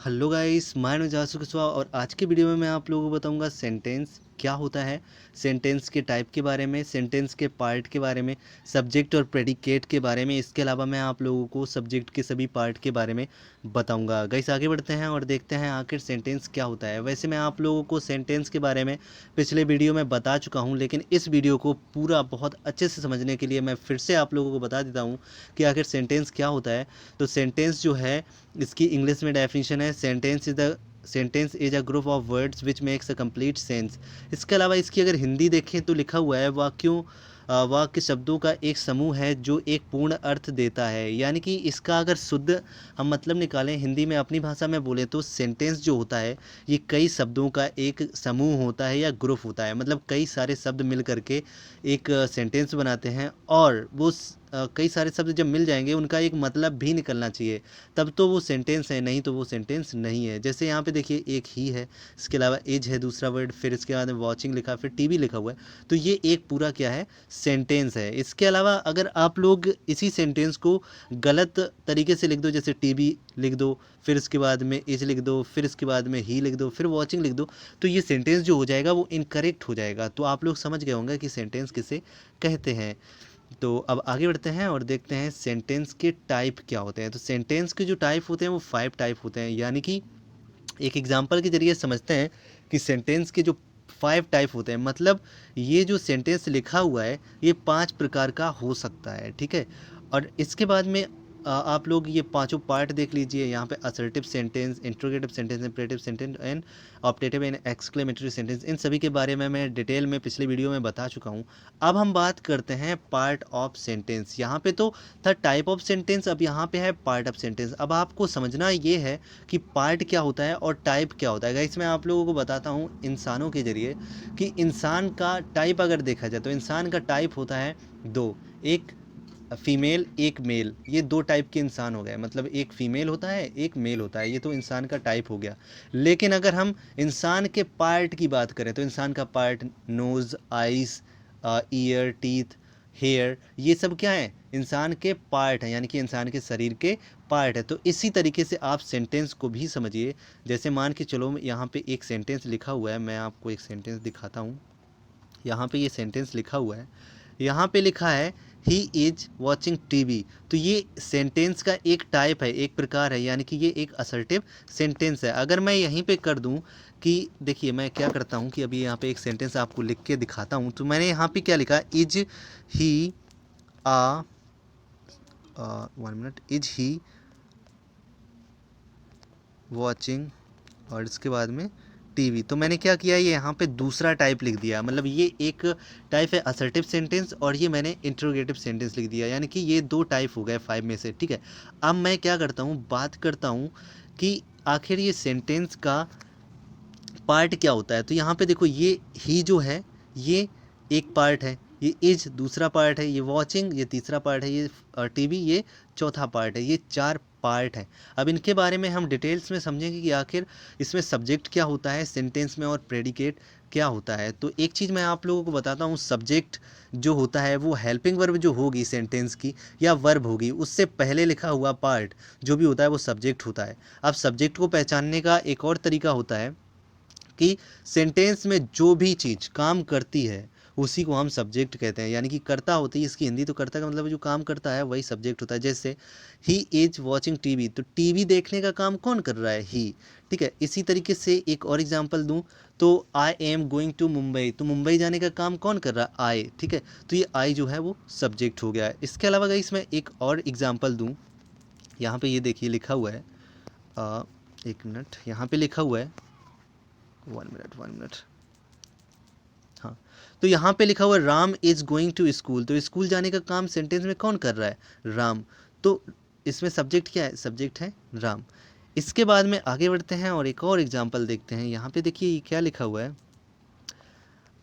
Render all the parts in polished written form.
Hello guys, मैं अनुजासु कुशवाहा और आज के वीडियो में मैं आप लोगों को बताऊंगा सेंटेंस क्या होता है, सेंटेंस के टाइप के बारे में, सेंटेंस के पार्ट के बारे में, सब्जेक्ट और प्रेडिकेट के बारे में। इसके अलावा मैं आप लोगों को सब्जेक्ट के सभी पार्ट के बारे में बताऊंगा। गाइस आगे बढ़ते हैं और देखते हैं आखिर सेंटेंस क्या होता है। वैसे मैं आप लोगों को सेंटेंस के बारे में पिछले वीडियो में बता चुका हूँ, लेकिन इस वीडियो को पूरा बहुत अच्छे से समझने के लिए मैं फिर से आप लोगों को बता देता हूँ कि आखिर सेंटेंस क्या होता है। तो सेंटेंस जो है, इसकी इंग्लिश में डेफिनेशन है sentence is a group of words which makes a complete sense. इसके अलावा इसकी अगर हिंदी देखें तो लिखा हुआ है वाक्य शब्दों का एक समूह है जो एक पूर्ण अर्थ देता है। यानी कि इसका अगर शुद्ध हम मतलब निकालें, हिंदी में अपनी भाषा में बोले तो सेंटेंस जो होता है ये कई शब्दों का एक समूह होता है या ग्रुप होता है। मतलब कई सारे शब्द मिल करके एक सेंटेंस बनाते हैं और कई सारे शब्द जब मिल जाएंगे उनका एक मतलब भी निकलना चाहिए, तब तो वो सेंटेंस है, नहीं तो वो सेंटेंस नहीं है। जैसे यहाँ पे देखिए एक ही है, इसके अलावा एज है दूसरा वर्ड, फिर इसके बाद वॉचिंग लिखा, फिर टीवी लिखा हुआ है, तो ये एक पूरा क्या है, सेंटेंस है। इसके अलावा अगर आप लोग इसी सेंटेंस को गलत तरीके से लिख दो, जैसे टीवी लिख दो, फिर इसके बाद में एज लिख दो, फिर इसके बाद में ही लिख दो, फिर वॉचिंग लिख दो, तो ये सेंटेंस जो हो जाएगा वो इनकरेक्ट हो जाएगा। तो आप लोग समझ गए होंगे कि सेंटेंस किसे कहते हैं। तो अब आगे बढ़ते हैं और देखते हैं सेंटेंस के टाइप क्या होते हैं। तो सेंटेंस के जो टाइप होते हैं वो 5 टाइप होते हैं। यानी कि एक एग्जांपल के जरिए समझते हैं कि सेंटेंस के जो 5 टाइप होते हैं, मतलब ये जो सेंटेंस लिखा हुआ है ये 5 प्रकार का हो सकता है, ठीक है। और इसके बाद में आप लोग ये पांचों पार्ट देख लीजिए। यहाँ पे assertive sentence, interrogative sentence, imperative sentence and optative and exclamatory sentence, इन सभी के बारे में मैं डिटेल में पिछले वीडियो में बता चुका हूँ। अब हम बात करते हैं पार्ट ऑफ सेंटेंस। यहाँ पे तो था टाइप ऑफ सेंटेंस, अब यहाँ पे है पार्ट ऑफ सेंटेंस। अब आपको समझना ये है कि पार्ट क्या होता है और टाइप क्या होता है। गाइस मैं आप लोगों को बताता हूँ इंसानों के जरिए कि इंसान का टाइप अगर देखा जाए तो इंसान का टाइप होता है दो, एक फीमेल एक मेल। ये दो टाइप के इंसान हो गए, मतलब एक फीमेल होता है एक मेल होता है, ये तो इंसान का टाइप हो गया। लेकिन अगर हम इंसान के पार्ट की बात करें तो इंसान का part nose, eyes, ear, teeth, hair, ये सब क्या है, इंसान के पार्ट हैं, यानी कि इंसान के शरीर के पार्ट है। तो इसी तरीके से आप सेंटेंस को भी समझिए। जैसे मान के चलो यहाँ पे एक सेंटेंस लिखा हुआ है, मैं आपको एक सेंटेंस दिखाता हूँ। यहाँ पे ये सेंटेंस लिखा हुआ है, यहाँ पे लिखा है ही इज वॉचिंग टीवी। तो ये सेंटेंस का एक टाइप है, एक प्रकार है, यानी कि ये एक असर्टिव सेंटेंस है। अगर मैं यहीं पे कर दूं कि देखिए मैं क्या करता हूं कि अभी यहाँ पे एक सेंटेंस आपको लिख के दिखाता हूं। तो मैंने यहाँ पे क्या लिखा, is he a 1 minute, is he watching और इसके बाद में टीवी। तो मैंने क्या किया, ये यहाँ पे दूसरा टाइप लिख दिया। मतलब ये एक टाइप है असर्टिव सेंटेंस और ये मैंने इंट्रोगेटिव सेंटेंस लिख दिया, यानी कि ये दो टाइप हो गए 5 में से, ठीक है। अब मैं क्या करता हूँ, बात करता हूँ कि आखिर ये सेंटेंस का पार्ट क्या होता है। तो यहाँ पे देखो ये ही जो है ये एक पार्ट है, ये इज दूसरा पार्ट है, ये वॉचिंग ये तीसरा पार्ट है, ये टीवी ये चौथा पार्ट है, ये 4 पार्ट हैं। अब इनके बारे में हम डिटेल्स में समझेंगे कि आखिर इसमें सब्जेक्ट क्या होता है सेंटेंस में और प्रेडिकेट क्या होता है। तो एक चीज़ मैं आप लोगों को बताता हूँ, सब्जेक्ट जो होता है वो हेल्पिंग वर्ब जो होगी सेंटेंस की या वर्ब होगी, उससे पहले लिखा हुआ पार्ट जो भी होता है वो सब्जेक्ट होता है। अब सब्जेक्ट को पहचानने का एक और तरीका होता है कि सेंटेंस में जो भी चीज़ काम करती है उसी को हम सब्जेक्ट कहते हैं। यानी कि करता होती है, इसकी हिंदी तो करता का मतलब जो काम करता है वही सब्जेक्ट होता है। जैसे ही इज वॉचिंग टीवी, तो टीवी देखने का काम कौन कर रहा है, ही, ठीक है। इसी तरीके से एक और एग्जांपल दूं तो I am going to Mumbai, तो मुंबई जाने का काम कौन कर रहा है, आई, ठीक है। तो ये आई जो है वो सब्जेक्ट हो गया है। इसके अलावा गाइस मैं एक और एग्जाम्पल दूँ, यहाँ पे ये देखिए लिखा हुआ है, 1 मिनट, यहाँ पे लिखा हुआ है 1 मिनट, हाँ। तो यहाँ पे लिखा हुआ है Ram is going to school, तो स्कूल जाने का काम सेंटेंस में कौन कर रहा है, राम। तो इसमें सब्जेक्ट क्या है, सब्जेक्ट है राम। इसके बाद में आगे बढ़ते हैं और एक और एग्जांपल देखते हैं। यहाँ पे देखिए ये क्या लिखा हुआ है,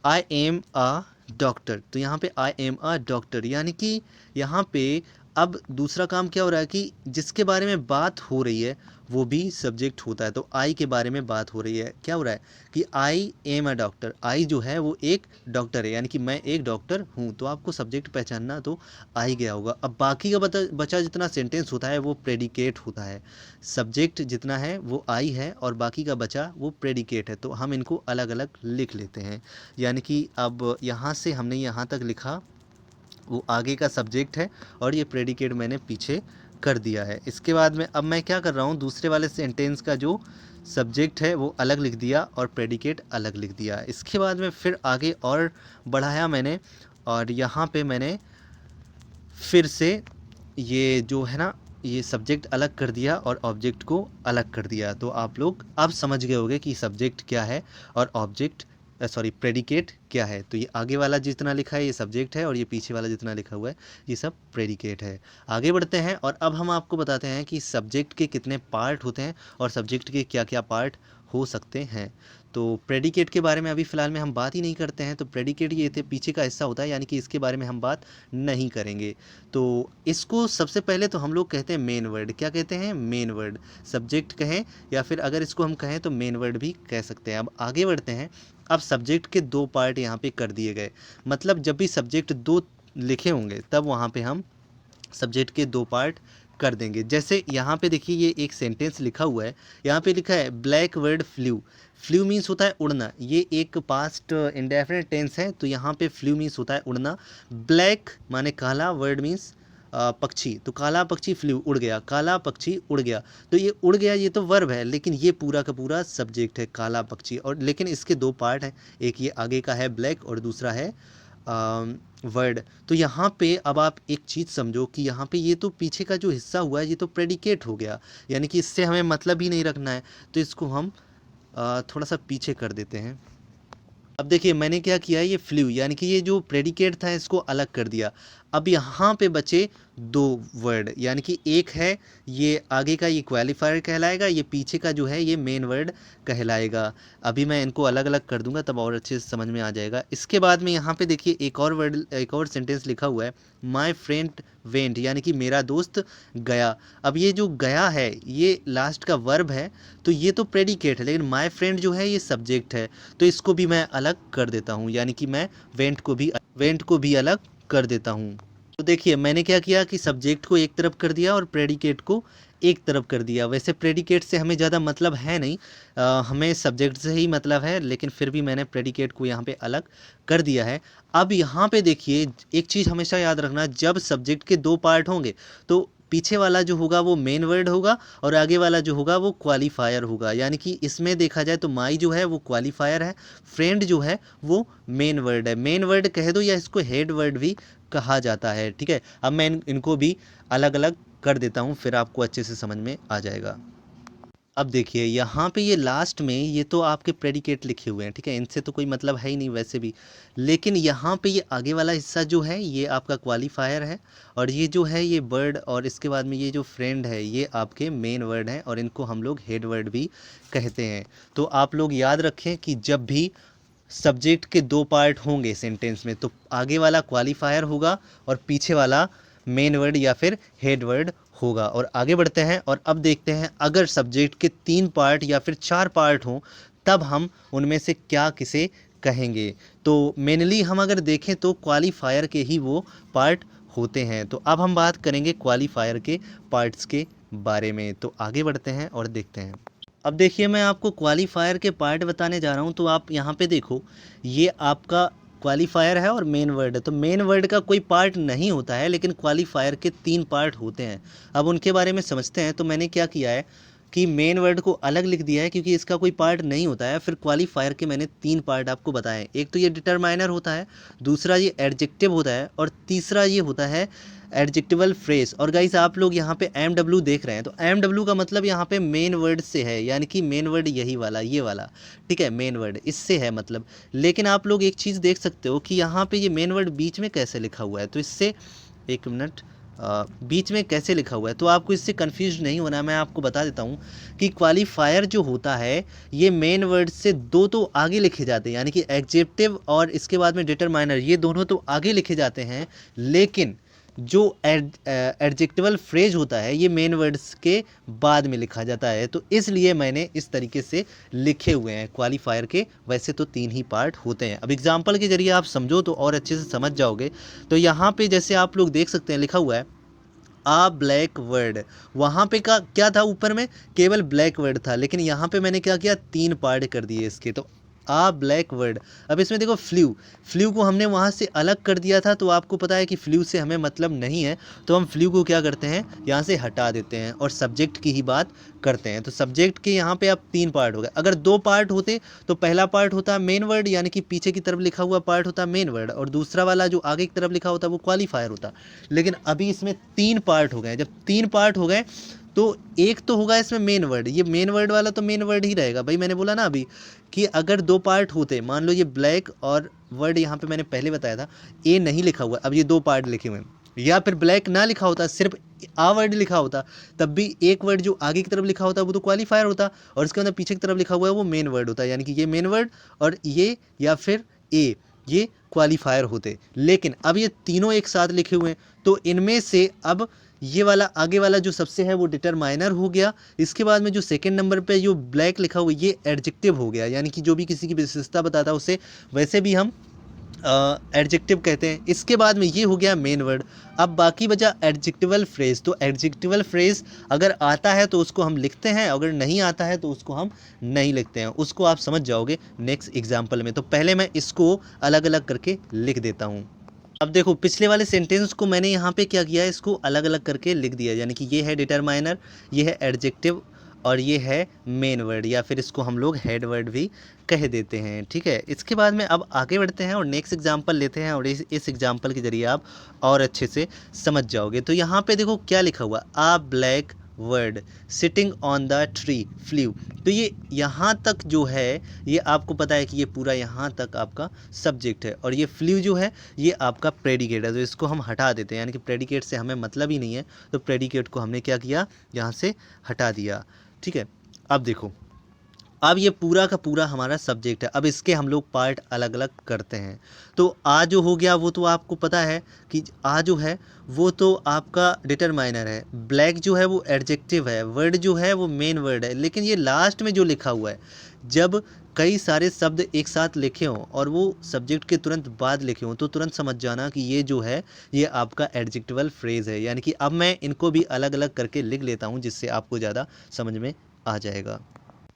आई एम अ डॉक्टर, तो यहाँ पे आई एम अ डॉक्टर, यानी कि यहाँ पे अब दूसरा काम क्या हो रहा है कि जिसके बारे में बात हो रही है वो भी सब्जेक्ट होता है। तो आई के बारे में बात हो रही है, क्या हो रहा है कि आई एम अ डॉक्टर, आई जो है वो एक डॉक्टर है, यानी कि मैं एक डॉक्टर हूँ। तो आपको सब्जेक्ट पहचानना तो आई गया होगा। अब बाकी का बचा जितना सेंटेंस होता है वो प्रेडिकेट होता है। सब्जेक्ट जितना है वो आई है और बाकी का बचा वो प्रेडिकेट है। तो हम इनको अलग अलग लिख लेते हैं। यानी कि अब यहाँ से हमने यहाँ तक लिखा, वो आगे का सब्जेक्ट है और ये प्रेडिकेट मैंने पीछे कर दिया है। इसके बाद में अब मैं क्या कर रहा हूँ, दूसरे वाले सेंटेंस का जो सब्जेक्ट है वो अलग लिख दिया और प्रेडिकेट अलग लिख दिया। इसके बाद में फिर आगे और बढ़ाया मैंने, और यहाँ पे मैंने फिर से ये जो है ना, ये सब्जेक्ट अलग कर दिया और ऑब्जेक्ट को अलग कर दिया। तो आप लोग अब समझ गए होंगे कि सब्जेक्ट क्या है और ऑब्जेक्ट प्रेडिकेट क्या है। तो ये आगे वाला जितना लिखा है ये सब्जेक्ट है और ये पीछे वाला जितना लिखा हुआ है ये सब प्रेडिकेट है। आगे बढ़ते हैं और अब हम आपको बताते हैं कि सब्जेक्ट के कितने पार्ट होते हैं और सब्जेक्ट के क्या क्या पार्ट हो सकते हैं। तो प्रेडिकेट के बारे में अभी फ़िलहाल में हम बात ही नहीं करते हैं। तो प्रेडिकेट ये पीछे का हिस्सा होता है, यानी कि इसके बारे में हम बात नहीं करेंगे। तो इसको सबसे पहले तो हम लोग कहते हैं मेन वर्ड। क्या कहते हैं? Main word. सब्जेक्ट कहें या फिर अगर इसको हम कहें तो मेन वर्ड भी कह सकते हैं। अब आगे बढ़ते हैं। अब सब्जेक्ट के दो पार्ट यहाँ पे कर दिए गए, मतलब जब भी सब्जेक्ट दो लिखे होंगे तब वहाँ पे हम सब्जेक्ट के दो पार्ट कर देंगे। जैसे यहाँ पे देखिए ये एक सेंटेंस लिखा हुआ है, यहाँ पे लिखा है black bird flu. Flu means होता है उड़ना, ये एक पास्ट इंडेफिनिट टेंस है। तो यहाँ पे फ्लू मीन्स होता है उड़ना। ब्लैक माने काला, वर्ड मीन्स पक्षी। तो काला पक्षी फ्लू, उड़ गया, काला पक्षी उड़ गया। तो ये उड़ गया ये तो वर्ब है, लेकिन ये पूरा का पूरा सब्जेक्ट है काला पक्षी। और लेकिन इसके दो पार्ट हैं, एक ये आगे का है ब्लैक और दूसरा है वर्ड। तो यहाँ पे अब आप एक चीज़ समझो कि यहाँ पे ये तो पीछे का जो हिस्सा हुआ है ये तो प्रेडिकेट हो गया, यानी कि इससे हमें मतलब ही नहीं रखना है। तो इसको हम थोड़ा सा पीछे कर देते हैं। अब देखिए मैंने क्या किया, ये फ्लू यानी कि ये जो प्रेडिकेट था इसको अलग कर दिया। अब यहाँ पे बचे दो वर्ड, यानी कि एक है ये आगे का, ये क्वालिफायर कहलाएगा, ये पीछे का जो है ये मेन वर्ड कहलाएगा। अभी मैं इनको अलग अलग कर दूंगा तब और अच्छे से समझ में आ जाएगा। इसके बाद में यहाँ पे देखिए एक और वर्ड, एक और सेंटेंस लिखा हुआ है, माई फ्रेंड वेंट, यानी कि मेरा दोस्त गया। अब ये जो गया है ये लास्ट का वर्ब है, तो ये तो प्रेडिकेट है, लेकिन माई फ्रेंड जो है ये सब्जेक्ट है। तो इसको भी मैं अलग कर देता हूँ, यानी कि मैं वेंट को भी अलग कर देता हूँ। तो देखिए मैंने क्या किया कि सब्जेक्ट को एक तरफ कर दिया और प्रेडिकेट को एक तरफ कर दिया। वैसे प्रेडिकेट से हमें ज़्यादा मतलब है नहीं, हमें सब्जेक्ट से ही मतलब है, लेकिन फिर भी मैंने प्रेडिकेट को यहाँ पे अलग कर दिया है। अब यहाँ पे देखिए एक चीज़ हमेशा याद रखना, जब सब्जेक्ट के दो पार्ट होंगे तो पीछे वाला जो होगा वो मेन वर्ड होगा और आगे वाला जो होगा वो क्वालिफायर होगा। यानी कि इसमें देखा जाए तो माई जो है वो क्वालिफायर है, फ्रेंड जो है वो मेन वर्ड है। मेन वर्ड कह दो या इसको हेड वर्ड भी कहा जाता है, ठीक है। अब मैं इनको भी अलग अलग कर देता हूँ, फिर आपको अच्छे से समझ में आ जाएगा। अब देखिए यहाँ पे ये लास्ट में ये तो आपके प्रेडिकेट लिखे हुए हैं, ठीक है, इनसे तो कोई मतलब है ही नहीं वैसे भी। लेकिन यहाँ पे ये आगे वाला हिस्सा जो है ये आपका क्वालिफायर है और ये जो है ये वर्ड, और इसके बाद में ये जो फ्रेंड है ये आपके मेन वर्ड हैं और इनको हम लोग हेड वर्ड भी कहते हैं। तो आप लोग याद रखें कि जब भी सब्जेक्ट के दो पार्ट होंगे सेंटेंस में तो आगे वाला क्वालिफायर होगा और पीछे वाला मेन वर्ड या फिर हेड वर्ड होगा। और आगे बढ़ते हैं और अब देखते हैं अगर सब्जेक्ट के तीन पार्ट या फिर चार पार्ट हों तब हम उनमें से क्या किसे कहेंगे। तो मेनली हम अगर देखें तो क्वालिफायर के ही वो पार्ट होते हैं। तो अब हम बात करेंगे क्वालिफायर के पार्ट्स के बारे में। तो आगे बढ़ते हैं और देखते हैं। अब देखिए मैं आपको क्वालिफायर के पार्ट बताने जा रहा हूँ। तो आप यहाँ पे देखो ये आपका क्वालिफायर है और मेन वर्ड है। तो मेन वर्ड का कोई पार्ट नहीं होता है, लेकिन क्वालिफायर के तीन पार्ट होते हैं। अब उनके बारे में समझते हैं। तो मैंने क्या किया है कि मेन वर्ड को अलग लिख दिया है क्योंकि इसका कोई पार्ट नहीं होता है। फिर क्वालिफायर के मैंने तीन पार्ट आपको बताए, एक तो ये डिटरमाइनर होता है, दूसरा ये एडजेक्टिव होता है और तीसरा ये होता है एडजेक्टिवल फ्रेज। और गाइस आप लोग यहाँ पे एम डब्ल्यू देख रहे हैं, तो एम डब्ल्यू का मतलब यहाँ पे मेन वर्ड से है, यानी कि मेन वर्ड यही वाला, ये वाला, ठीक है, मेन वर्ड इससे है मतलब। लेकिन आप लोग एक चीज़ देख सकते हो कि यहाँ पे ये मेन वर्ड बीच में कैसे लिखा हुआ है। तो इससे एक मिनट, बीच में कैसे लिखा हुआ है तो आपको इससे कंफ्यूज नहीं होना। मैं आपको बता देता हूँ कि क्वालिफायर जो होता है ये मेन वर्ड से दो तो आगे लिखे जाते हैं, यानी कि एडजेक्टिव और इसके बाद में डिटरमाइनर, ये दोनों तो आगे लिखे जाते हैं। लेकिन जो एडजेक्टिवल फ्रेज होता है ये मेन वर्ड्स के बाद में लिखा जाता है, तो इसलिए मैंने इस तरीके से लिखे हुए हैं क्वालिफायर के। वैसे तो 3 ही पार्ट होते हैं। अब एग्जांपल के जरिए आप समझो तो और अच्छे से समझ जाओगे। तो यहाँ पे जैसे आप लोग देख सकते हैं लिखा हुआ है आ ब्लैक वर्ड। वहाँ पे का क्या था, ऊपर में केवल ब्लैक वर्ड था, लेकिन यहाँ पे मैंने क्या किया, 3 पार्ट कर दिए इसके। तो आ ब्लैक वर्ड। अब इसमें देखो फ्लू, फ्लू को हमने वहाँ से अलग कर दिया था, तो आपको पता है कि फ्लू से हमें मतलब नहीं है, तो हम फ्लू को क्या करते हैं, यहाँ से हटा देते हैं और सब्जेक्ट की ही बात करते हैं। तो सब्जेक्ट के यहाँ पे अब 3 पार्ट हो गए। अगर 2 पार्ट होते तो पहला पार्ट होता मेन वर्ड, यानी कि पीछे की तरफ लिखा हुआ पार्ट होता मेन वर्ड, और दूसरा वाला जो आगे की तरफ लिखा होता वो क्वालिफायर होता। लेकिन अभी इसमें 3 पार्ट हो गए। जब 3 पार्ट हो गए तो एक तो होगा इसमें मेन वर्ड, ये मेन वर्ड वाला तो मेन वर्ड ही रहेगा भाई। मैंने बोला ना अभी कि अगर 2 पार्ट होते, मान लो ये ब्लैक और वर्ड यहाँ पे मैंने पहले बताया था ए नहीं लिखा हुआ, अब ये 2 पार्ट लिखे हुए हैं, या फिर ब्लैक ना लिखा होता, सिर्फ आ वर्ड लिखा होता, तब भी एक वर्ड जो आगे की तरफ लिखा होता वो तो क्वालिफायर होता, और इसके अंदर पीछे की तरफ लिखा हुआ है वो मेन वर्ड होता, यानी कि ये मेन वर्ड और ये या फिर ए ये क्वालिफायर होते। लेकिन अब ये तीनों एक साथ लिखे हुए हैं, तो इनमें से अब ये वाला आगे वाला जो सबसे है वो डिटरमाइनर हो गया। इसके बाद में जो सेकंड नंबर पे जो ब्लैक लिखा हुआ ये एडजेक्टिव हो गया, यानी कि जो भी किसी की विशेषता बताता है उसे वैसे भी हम एडजेक्टिव कहते हैं। इसके बाद में ये हो गया मेन वर्ड। अब बाकी बचा एडजेक्टिवल फ्रेज। तो एडजेक्टिवल फ्रेज अगर आता है तो उसको हम लिखते हैं, अगर नहीं आता है तो उसको हम नहीं लिखते हैं। उसको आप समझ जाओगे नेक्स्ट एग्जाम्पल में। तो पहले मैं इसको अलग अलग करके लिख देता हूँ। अब देखो पिछले वाले सेंटेंस को मैंने यहाँ पे क्या किया है, इसको अलग अलग करके लिख दिया, यानी कि ये है डिटरमाइनर, ये है एडजेक्टिव और ये है मेन वर्ड, या फिर इसको हम लोग हेड वर्ड भी कह देते हैं। ठीक है, इसके बाद में अब आगे बढ़ते हैं और नेक्स्ट एग्जांपल लेते हैं, और इस एग्जांपल के जरिए आप और अच्छे से समझ जाओगे। तो यहाँ पे देखो क्या लिखा हुआ, a black bird sitting on the tree flew. तो ये यहाँ तक जो है ये आपको पता है कि ये पूरा यहाँ तक आपका सब्जेक्ट है, और ये फ्लू जो है ये आपका प्रेडिकेट है, तो इसको हम हटा देते हैं, यानी कि प्रेडिकेट से हमें मतलब ही नहीं है, तो प्रेडिकेट को हमने क्या किया, यहाँ से हटा दिया। ठीक है, अब देखो अब ये पूरा का पूरा हमारा सब्जेक्ट है। अब इसके हम लोग पार्ट अलग अलग करते हैं। तो आ जो हो गया वो तो आपको पता है कि आ जो है वो तो आपका डिटरमाइनर है, ब्लैक जो है वो एडजेक्टिव है, वर्ड जो है वो मेन वर्ड है। लेकिन ये लास्ट में जो लिखा हुआ है, जब कई सारे शब्द एक साथ लिखे हों और वो सब्जेक्ट के तुरंत बाद लिखे हों तो तुरंत समझ जाना कि ये जो है ये आपका एडजेक्टिवल फ्रेज है। यानी कि अब मैं इनको भी अलग अलग करके लिख लेता हूँ जिससे आपको ज़्यादा समझ में आ जाएगा।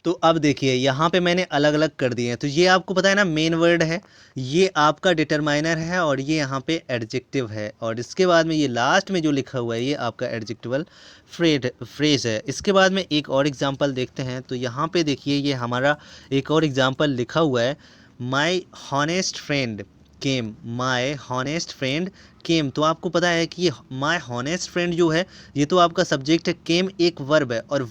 तो अब देखिए यहाँ पे मैंने अलग अलग कर दिए हैं। तो ये आपको पता है ना मेन वर्ड है, ये आपका डिटरमाइनर है, और ये यहाँ पे एडजेक्टिव है, और इसके बाद में ये लास्ट में जो लिखा हुआ है ये आपका एडजेक्टिवल फ्रेज है। इसके बाद में एक और एग्जांपल देखते हैं। तो यहाँ पे देखिए ये हमारा एक और एग्जांपल लिखा हुआ है, माई हॉनेस्ट फ्रेंड केम, माई हॉनेस्ट फ्रेंड केम। तो आपको पता है कि ये माई हॉनेस्ट फ्रेंड जो है ये तो आपका सब्जेक्ट है, केम एक वर्ब है, और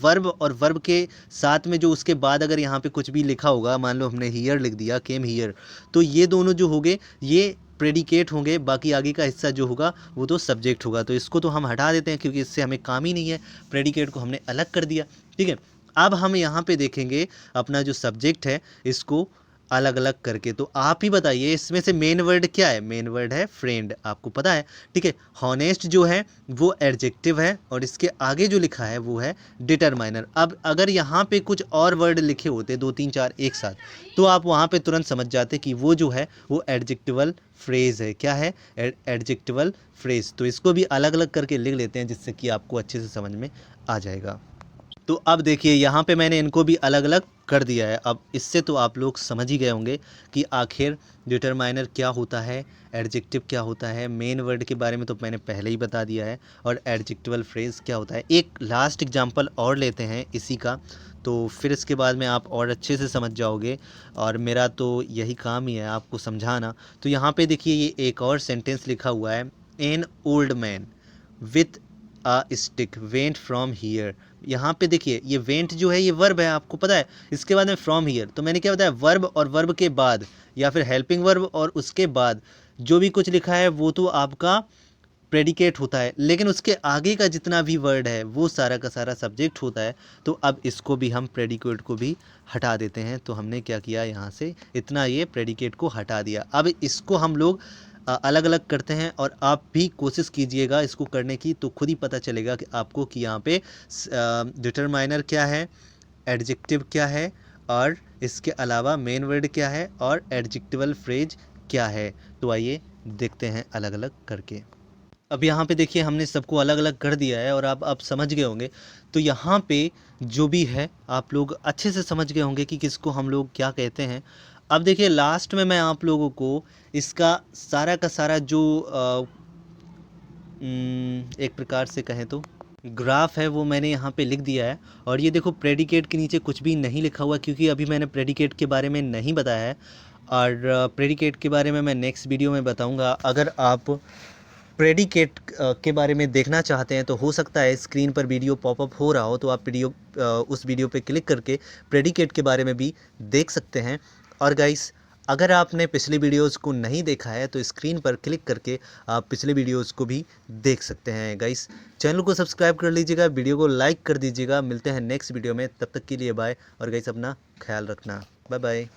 वर्ब के साथ में जो उसके बाद अगर यहाँ पे कुछ भी लिखा होगा, मान लो हमने हियर लिख दिया, केम हियर, तो ये दोनों जो होंगे ये प्रेडिकेट होंगे, बाकी आगे का हिस्सा जो होगा वो तो सब्जेक्ट होगा। तो इसको तो हम हटा देते हैं क्योंकि इससे हमें काम ही नहीं है, प्रेडिकेट को हमने अलग कर दिया। ठीक है, अब हम यहाँ पे देखेंगे अपना जो सब्जेक्ट है इसको अलग अलग करके। तो आप ही बताइए इसमें से मेन वर्ड क्या है, मेन वर्ड है फ्रेंड, आपको पता है। ठीक है, हॉनेस्ट जो है वो एडजेक्टिव है, और इसके आगे जो लिखा है वो है डिटरमाइनर। अब अगर यहाँ पे कुछ और वर्ड लिखे होते 2 3 4 एक साथ, तो आप वहाँ पे तुरंत समझ जाते कि वो जो है वो एडजेक्टिवल फ्रेज है। क्या है, एडजेक्टिवल फ्रेज। तो इसको भी अलग अलग करके लिख लेते हैं जिससे कि आपको अच्छे से समझ में आ जाएगा। तो अब देखिए यहाँ पे मैंने इनको भी अलग अलग कर दिया है। अब इससे तो आप लोग समझ ही गए होंगे कि आखिर डिटरमाइनर क्या होता है, एडजेक्टिव क्या होता है, मेन वर्ड के बारे में तो मैंने पहले ही बता दिया है, और एडजेक्टिवल फ्रेज क्या होता है। एक लास्ट एग्जांपल और लेते हैं इसी का, तो फिर इसके बाद में आप और अच्छे से समझ जाओगे, और मेरा तो यही काम ही है आपको समझाना। तो यहाँ पे देखिए ये एक और सेंटेंस लिखा हुआ है, an old man with a stick went from here. यहाँ पे देखिए ये वेंट जो है ये वर्ब है, आपको पता है। इसके बाद में फ्रॉम हियर, तो मैंने क्या बताया, वर्ब और वर्ब के बाद या फिर हेल्पिंग वर्ब और उसके बाद जो भी कुछ लिखा है वो तो आपका प्रेडिकेट होता है, लेकिन उसके आगे का जितना भी वर्ड है वो सारा का सारा सब्जेक्ट होता है। तो अब इसको भी हम प्रेडिकेट को भी हटा देते हैं। तो हमने क्या किया, यहाँ से इतना ये प्रेडिकेट को हटा दिया। अब इसको हम लोग अलग अलग करते हैं, और आप भी कोशिश कीजिएगा इसको करने की, तो खुद ही पता चलेगा कि आपको कि यहाँ पे डिटरमाइनर क्या है, एडजेक्टिव क्या है, और इसके अलावा मेन वर्ड क्या है, और एडजेक्टिवल फ्रेज क्या है। तो आइए देखते हैं अलग अलग करके। अब यहाँ पे देखिए हमने सबको अलग अलग कर दिया है और आप समझ गए होंगे। तो यहाँ पे जो भी है आप लोग अच्छे से समझ गए होंगे कि किसको हम लोग क्या कहते हैं। अब देखिए लास्ट में मैं आप लोगों को इसका सारा का सारा जो एक प्रकार से कहें तो ग्राफ है वो मैंने यहाँ पे लिख दिया है। और ये देखो प्रेडिकेट के नीचे कुछ भी नहीं लिखा हुआ, क्योंकि अभी मैंने प्रेडिकेट के बारे में नहीं बताया है, और प्रेडिकेट के बारे में मैं नेक्स्ट वीडियो में बताऊँगा। अगर आप प्रेडिकेट के बारे में देखना चाहते हैं तो हो सकता है स्क्रीन पर वीडियो पॉपअप हो रहा हो, तो आप उस वीडियो पे क्लिक करके प्रेडिकेट के बारे में भी देख सकते हैं। और गाइस अगर आपने पिछले वीडियोस को नहीं देखा है तो स्क्रीन पर क्लिक करके आप पिछले वीडियोस को भी देख सकते हैं। गाइस चैनल को सब्सक्राइब कर लीजिएगा, वीडियो को लाइक कर दीजिएगा। मिलते हैं नेक्स्ट वीडियो में, तब तक के लिए बाय। और गाइस अपना ख्याल रखना, बाय बाय।